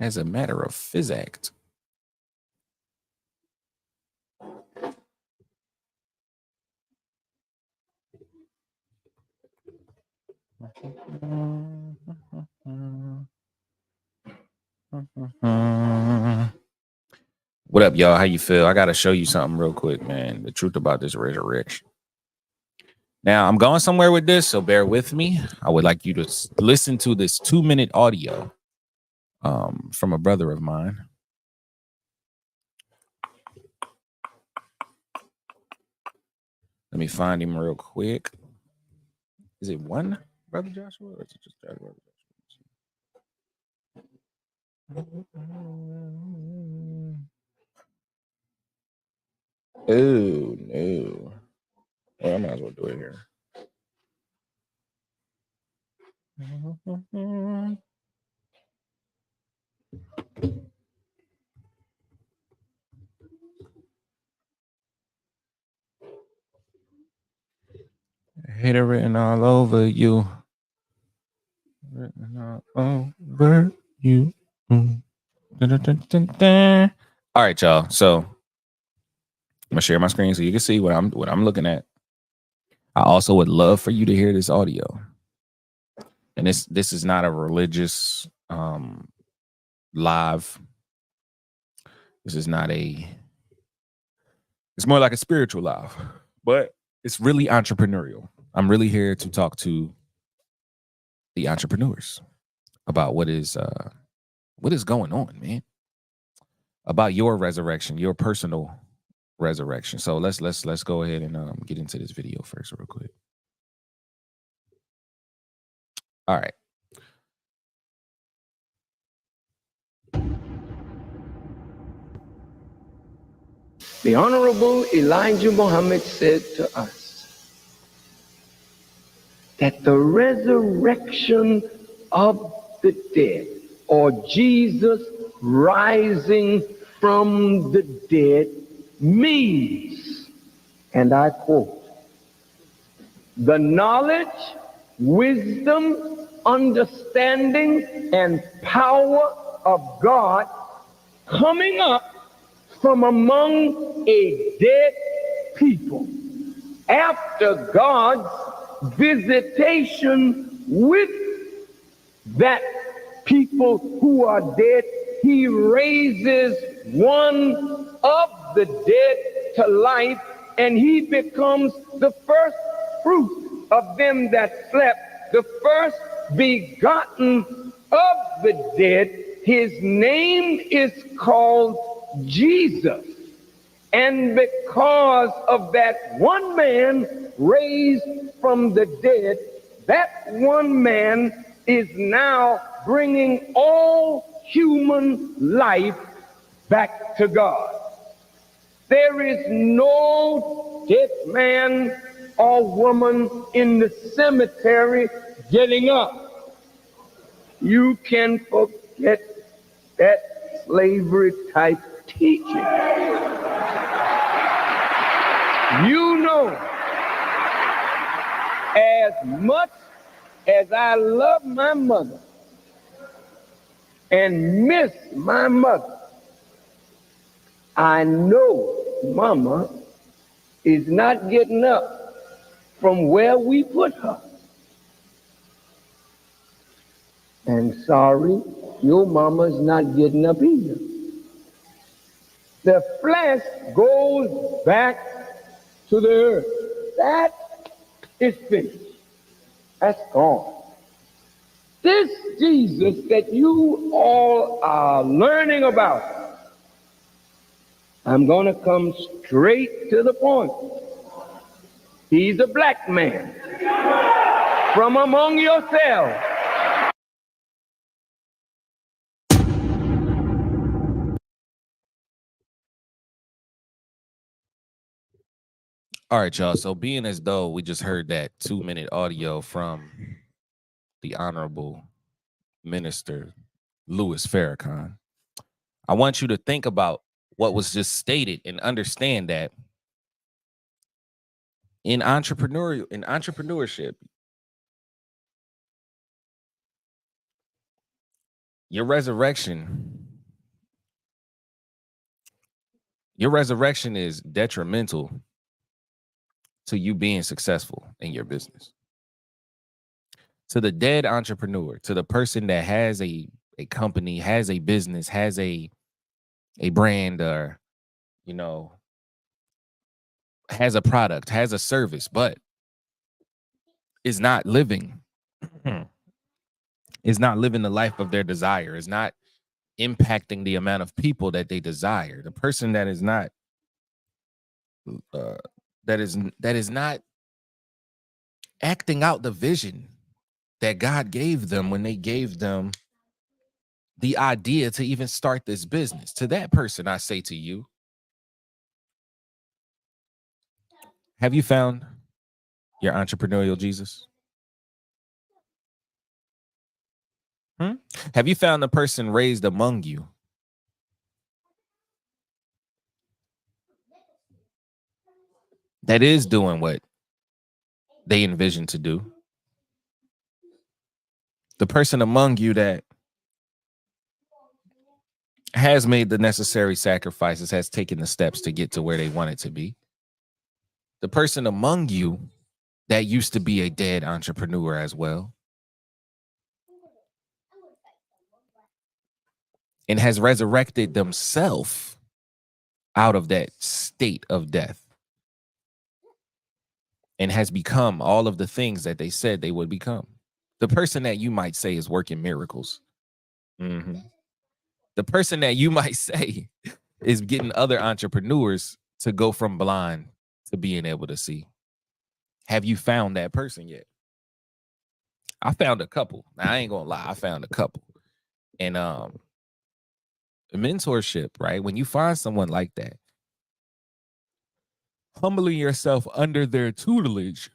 as a matter of physics. What up, y'all? How you feel? I gotta show you something real quick, man. The truth about this resurrection. Now, I'm going somewhere with this, so bear with me. I would like you to listen to this 2-minute audio from a brother of mine. Let me find him real quick. Is it one brother Joshua, or is it just brother Joshua? Oh no! Well, I might as well do it here. Hate it written all over you. Written all over you. Dun, dun, dun, dun, dun. All right, y'all. So I'm gonna share my screen so you can see what I'm looking at. I also would love for you to hear this audio. And this is not a religious live. This is not a, it's more like a spiritual live, but it's really entrepreneurial. I'm really here to talk to the entrepreneurs about what is going on, man. About your resurrection, your personal resurrection. So let's go ahead and get into this video first, real quick. All right. The Honorable Elijah Muhammad said to us that the resurrection of the dead, or Jesus rising from the dead, means, and I quote, the knowledge, wisdom, understanding, and power of God coming up from among a dead people after God's visitation with that people who are dead. He raises one of the dead to life, and he becomes the first fruit of them that slept, the first begotten of the dead. His name is called Jesus. And because of that one man raised from the dead, that one man is now bringing all human life back to God. There is no dead man or woman in the cemetery getting up. You can forget that slavery type teaching. You know, as much as I love my mother and miss my mother, I know mama is not getting up from where we put her. And sorry, your mama's not getting up either. The flesh goes back to the earth. That is finished. That's gone. This Jesus that you all are learning about, I'm going to come straight to the point. He's a black man from among yourselves. All right, y'all. So being as though we just heard that 2-minute audio from the Honorable Minister Louis Farrakhan, I want you to think about what was just stated and understand that in entrepreneurship, your resurrection, is detrimental to you being successful in your business. To the dead entrepreneur, to the person that has a company, has a business, has a brand, or you know, has a product, has a service, but is not living is not living the life of their desire, is not impacting the amount of people that they desire. The person that is not that is not acting out the vision that God gave them when they gave them the idea to even start this business. To that person, I say to you, have you found your entrepreneurial Jesus? Have you found the person raised among you that is doing what they envision to do? The person among you that has made the necessary sacrifices, has taken the steps to get to where they want it to be. The person among you that used to be a dead entrepreneur as well, and has resurrected themselves out of that state of death and has become all of the things that they said they would become. The person that you might say is working miracles. The person that you might say is getting other entrepreneurs to go from blind to being able to see. Have you found that person yet? I found a couple. Now, I ain't gonna lie, I found a couple. And mentorship, right? When you find someone like that, humbling yourself under their tutelage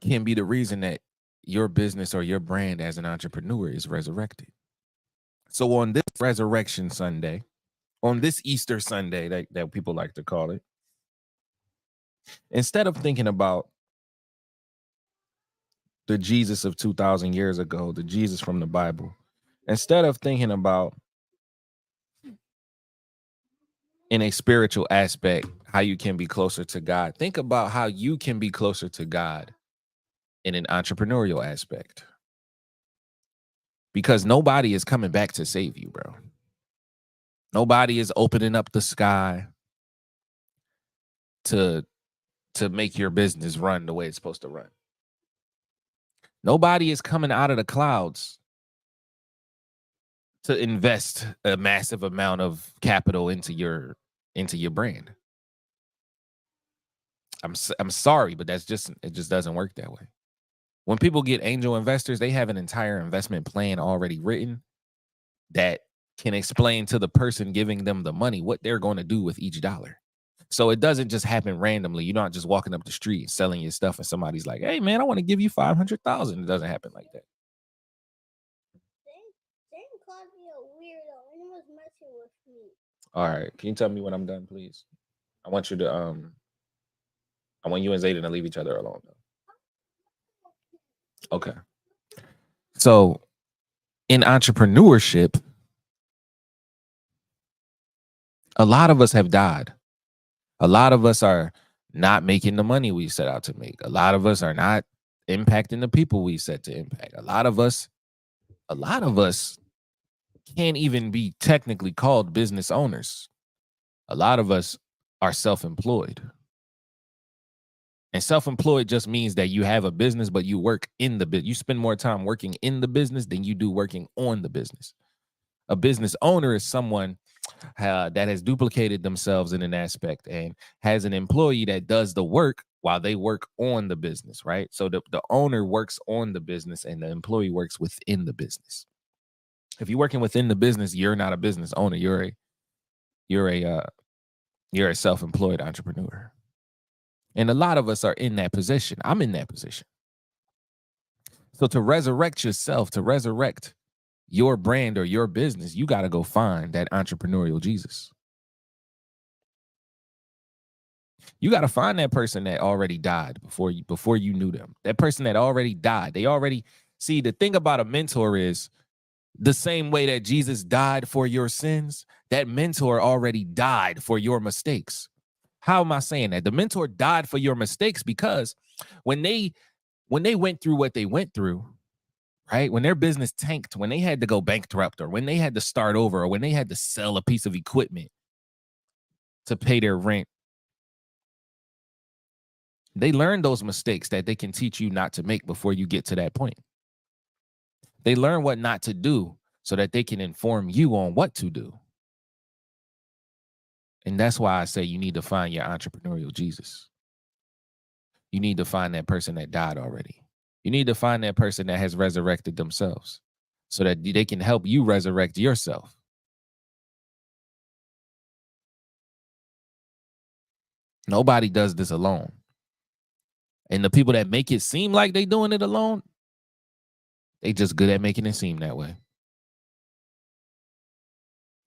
can be the reason that your business or your brand as an entrepreneur is resurrected. So on this Resurrection Sunday, on this Easter Sunday that people like to call it, instead of thinking about the Jesus of 2,000 years ago, the Jesus from the Bible, instead of thinking about in a spiritual aspect how you can be closer to God, think about how you can be closer to God in an entrepreneurial aspect. Because nobody is coming back to save you, bro. Nobody is opening up the sky to make your business run the way it's supposed to run. Nobody is coming out of the clouds to invest a massive amount of capital into your brand. I'm sorry, but it just doesn't work that way. When people get angel investors, they have an entire investment plan already written that can explain to the person giving them the money what they're going to do with each dollar. So it doesn't just happen randomly. You're not just walking up the street and selling your stuff and somebody's like, hey, man, I want to give you $500,000. It doesn't happen like that. They called me a weirdo and he was messing with me. All right. Can you tell me when I'm done, please? I want you to I want you and Zayden to leave each other alone, though. Okay. So in entrepreneurship, a lot of us have died. A lot of us are not making the money we set out to make. A lot of us are not impacting the people we set to impact. A lot of us can't even be technically called business owners. A lot of us are self-employed. And self-employed just means that you have a business, but you work in the business. You spend more time working in the business than you do working on the business. A business owner is someone that has duplicated themselves in an aspect and has an employee that does the work while they work on the business, right? So the owner works on the business and the employee works within the business. If you're working within the business, you're not a business owner. You're a self-employed entrepreneur. And a lot of us are in that position. I'm in that position. So to resurrect yourself, to resurrect your brand or your business, you got to go find that entrepreneurial Jesus. You got to find that person that already died before you knew them. That person that already died. They already See, the thing about a mentor is the same way that Jesus died for your sins, that mentor already died for your mistakes. How am I saying that? The mentor died for your mistakes because when they went through what they went through, right? When their business tanked, when they had to go bankrupt, or when they had to start over, or when they had to sell a piece of equipment to pay their rent, they learned those mistakes that they can teach you not to make before you get to that point. They learn what not to do so that they can inform you on what to do. And that's why I say you need to find your entrepreneurial Jesus. You need to find that person that died already. You need to find that person that has resurrected themselves so that they can help you resurrect yourself. Nobody does this alone. And the people that make it seem like they doing it alone, they just good at making it seem that way.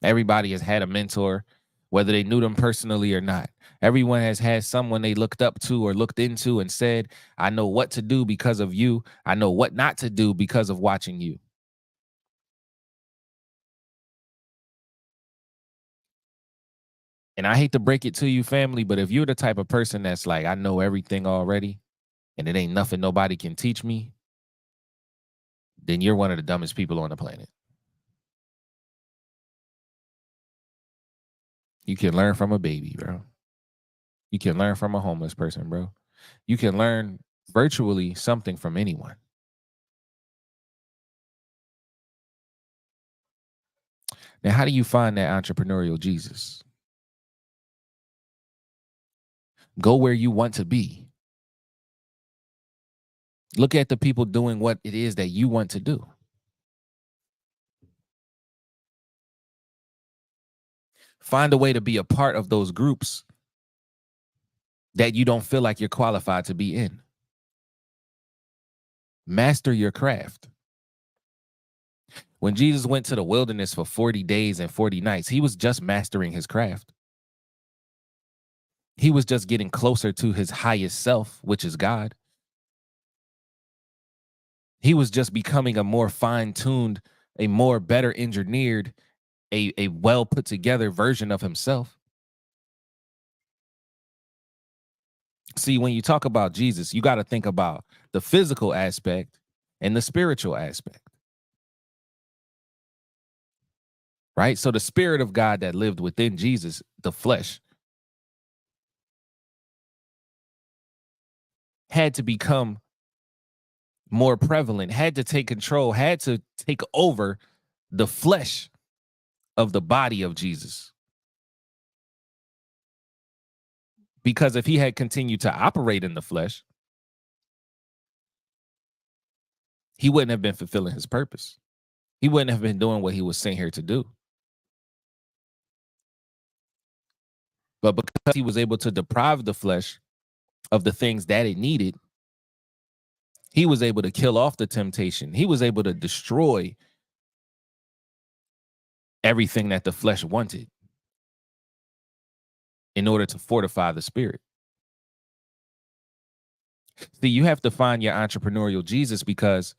Everybody has had a mentor, whether they knew them personally or not. Everyone has had someone they looked up to or looked into and said, I know what to do because of you. I know what not to do because of watching you. And I hate to break it to you, family, but if you're the type of person that's like, I know everything already and it ain't nothing nobody can teach me, then you're one of the dumbest people on the planet. You can learn from a baby, bro. You can learn from a homeless person, bro. You can learn virtually something from anyone. Now, how do you find that entrepreneurial Jesus? Go where you want to be. Look at the people doing what it is that you want to do. Find a way to be a part of those groups that you don't feel like you're qualified to be in. Master your craft. When Jesus went to the wilderness for 40 days and 40 nights, he was just mastering his craft. He was just getting closer to his highest self, which is God. He was just becoming a more fine-tuned, a more better engineered, a well put together version of himself. See, when you talk about Jesus, you got to think about the physical aspect and the spiritual aspect. Right? So the Spirit of God that lived within Jesus, the flesh, had to become more prevalent, had to take control, had to take over the flesh of the body of Jesus. Because if he had continued to operate in the flesh, he wouldn't have been fulfilling his purpose. He wouldn't have been doing what he was sent here to do. But because he was able to deprive the flesh of the things that it needed, he was able to kill off the temptation. He was able to destroy everything that the flesh wanted in order to fortify the spirit. See, you have to find your entrepreneurial Jesus, because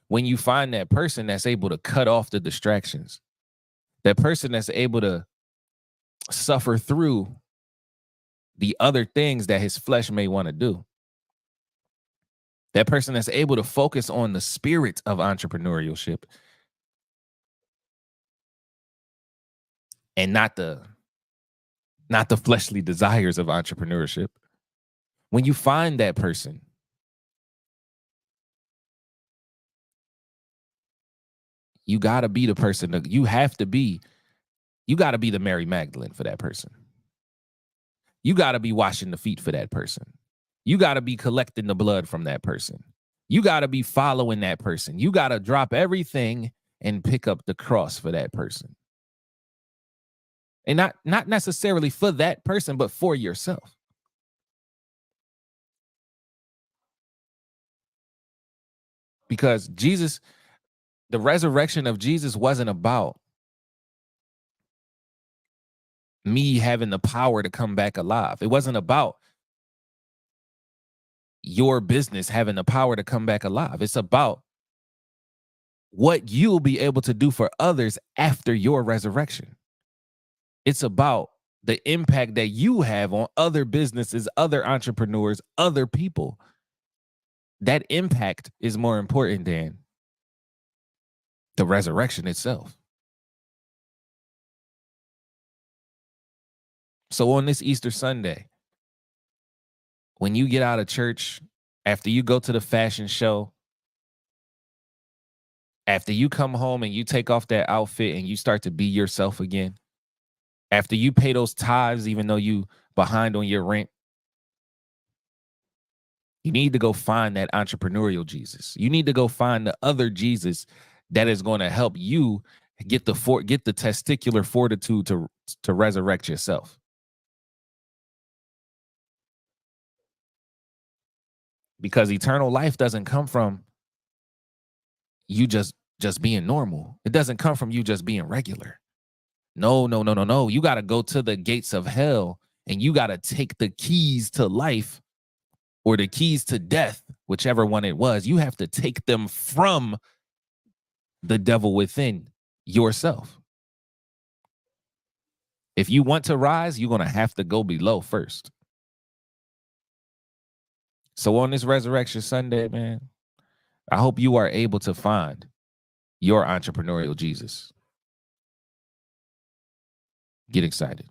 when you find that person that's able to cut off the distractions, that person that's able to suffer through the other things that his flesh may want to do, that person that's able to focus on the spirit of entrepreneurship and not the fleshly desires of entrepreneurship. When you find that person, you got to be the person that you got to be the Mary Magdalene for that person. You got to be washing the feet for that person. You got to be collecting the blood from that person. You got to be following that person. You got to drop everything and pick up the cross for that person. And not necessarily for that person, but for yourself. Because Jesus, the resurrection of Jesus wasn't about me having the power to come back alive. It wasn't about your business having the power to come back alive. It's about what you'll be able to do for others after your resurrection. It's about the impact that you have on other businesses, other entrepreneurs, other people. That impact is more important than the resurrection itself. So on this Easter Sunday, when you get out of church, after you go to the fashion show, after you come home and you take off that outfit and you start to be yourself again, after you pay those tithes, even though you behind on your rent, you need to go find that entrepreneurial Jesus. You need to go find the other Jesus that is going to help you get the testicular fortitude to resurrect yourself. Because eternal life doesn't come from you just being normal. It doesn't come from you just being regular. No. You got to go to the gates of hell and you got to take the keys to life or the keys to death, whichever one it was. You have to take them from the devil within yourself. If you want to rise, you're going to have to go below first. So on this Resurrection Sunday, man, I hope you are able to find your entrepreneurial Jesus. Get excited.